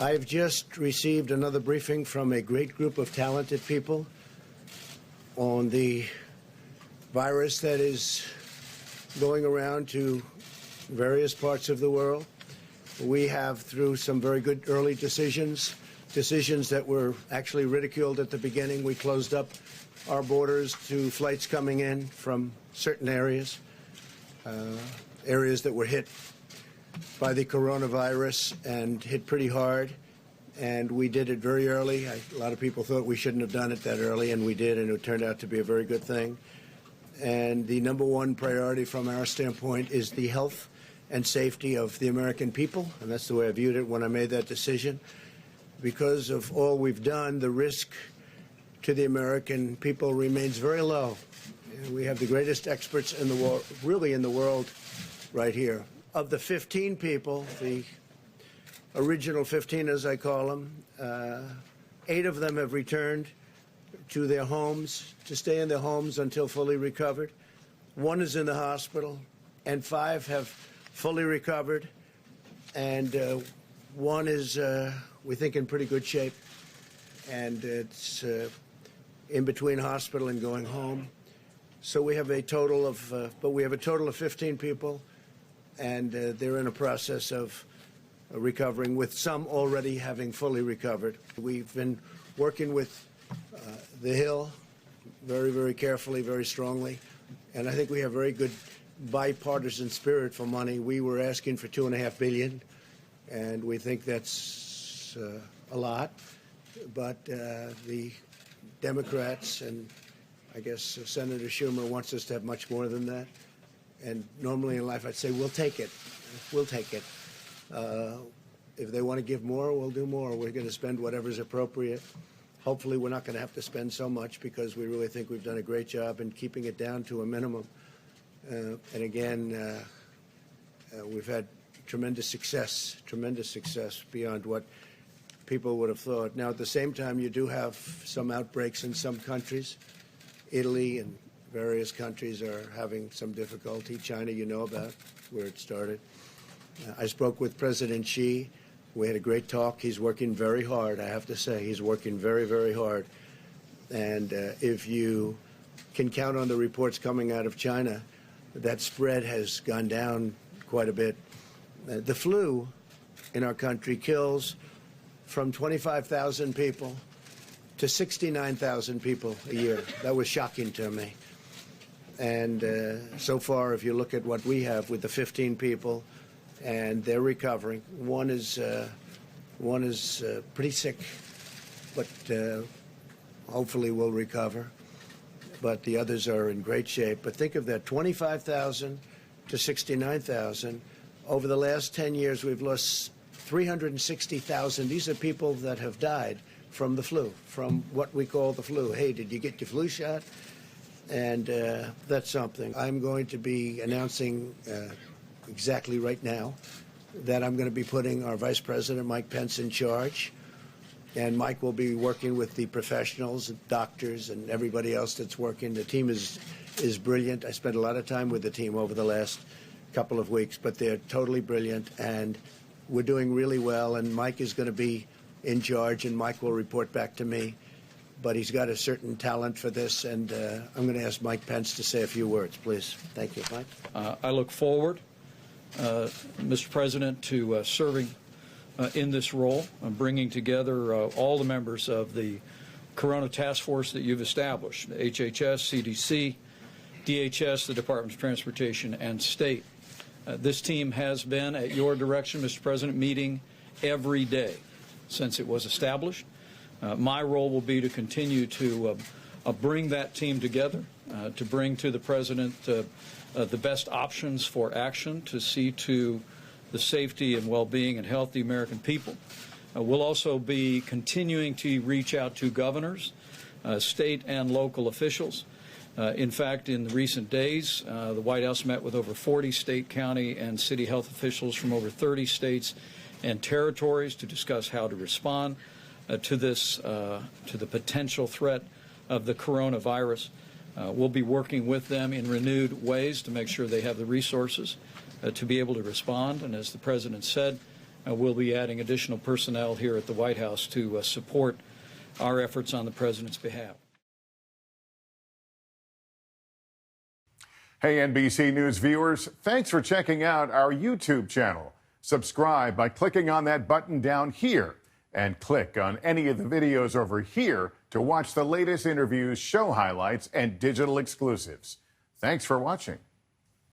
I've just received another briefing from a great group of talented people on the virus that is going around to various parts of the world. We have, through some very good early decisions that were actually ridiculed at the beginning, we closed up our borders to flights coming in from certain areas, areas that were hit by the coronavirus and hit pretty hard. And we did it very early. A lot of people thought we shouldn't have done it that early, and we did, and it turned out to be a very good thing. And the number one priority from our standpoint is the health and safety of the American people, and that's the way I viewed it when I made that decision. Because of all we've done, the risk to the American people remains very low. And we have the greatest experts in the world, really in the world, right here. Of the 15 people, the original 15 as I call them, 8 of them have returned to their homes, to stay in their homes until fully recovered. 1 is in the hospital, and 5 have fully recovered, and 1 is, we think, in pretty good shape, and it's in between hospital and going home. So we have a total of, but we have a total of 15 people, and they're in a process of recovering, with some already having fully recovered. We've been working with the Hill very, very carefully, very strongly, and I think we have very good bipartisan spirit for money. We were asking for $2.5 billion, and we think that's a lot, but the Democrats and I guess Senator Schumer wants us to have much more than that. And normally in life I'd say we'll take it. We'll take it. If they want to give more, we'll do more. We're going to spend whatever's appropriate. Hopefully we're not going to have to spend so much, because we really think we've done a great job in keeping it down to a minimum. And again, we've had tremendous success beyond what people would have thought. Now, at the same time, you do have some outbreaks in some countries. Italy and various countries are having some difficulty. China, you know about where it started. I spoke with President Xi. We had a great talk. He's working very hard, I have to say. He's working very, very hard. And if you can count on the reports coming out of China, that spread has gone down quite a bit. The flu in our country kills from 25,000 people to 69,000 people a year. That was shocking to me. And so far, if you look at what we have with the 15 people, and they're recovering. One is pretty sick, but hopefully will recover. But the others are in great shape. But think of that, 25,000 to 69,000. Over the last 10 years, we've lost 360,000. These are people that have died from the flu, from what we call the flu. Hey, did you get your flu shot? And that's something. I'm going to be announcing exactly right now that I'm going to be putting our Vice President, Mike Pence, in charge. And Mike will be working with the professionals, doctors, and everybody else that's working. The team is brilliant. I spent a lot of time with the team over the last couple of weeks, but they're totally brilliant, and we're doing really well. And Mike is going to be in charge, and Mike will report back to me. But he's got a certain talent for this, and I'm going to ask Mike Pence to say a few words, please. Thank you, Mike. I look forward, Mr. President, to serving in this role, bringing together all the members of the Corona Task Force that you've established, HHS, CDC, DHS, the Department of Transportation, and State. This team has been, at your direction, Mr. President, meeting every day since it was established. My role will be to continue to bring that team together, to bring to the President the best options for action to see to the safety and well-being and health of the American people. We'll also be continuing to reach out to governors, state and local officials. In fact, in the recent days, the White House met with over 40 state, county, and city health officials from over 30 states and territories to discuss how to respond to this, to the potential threat of the coronavirus. We'll be working with them in renewed ways to make sure they have the resources to be able to respond. And as the President said, we'll be adding additional personnel here at the White House to support our efforts on the President's behalf. Hey, NBC News viewers, thanks for checking out our YouTube channel. Subscribe by clicking on that button down here and click on any of the videos over here to watch the latest interviews, show highlights, and digital exclusives. Thanks for watching.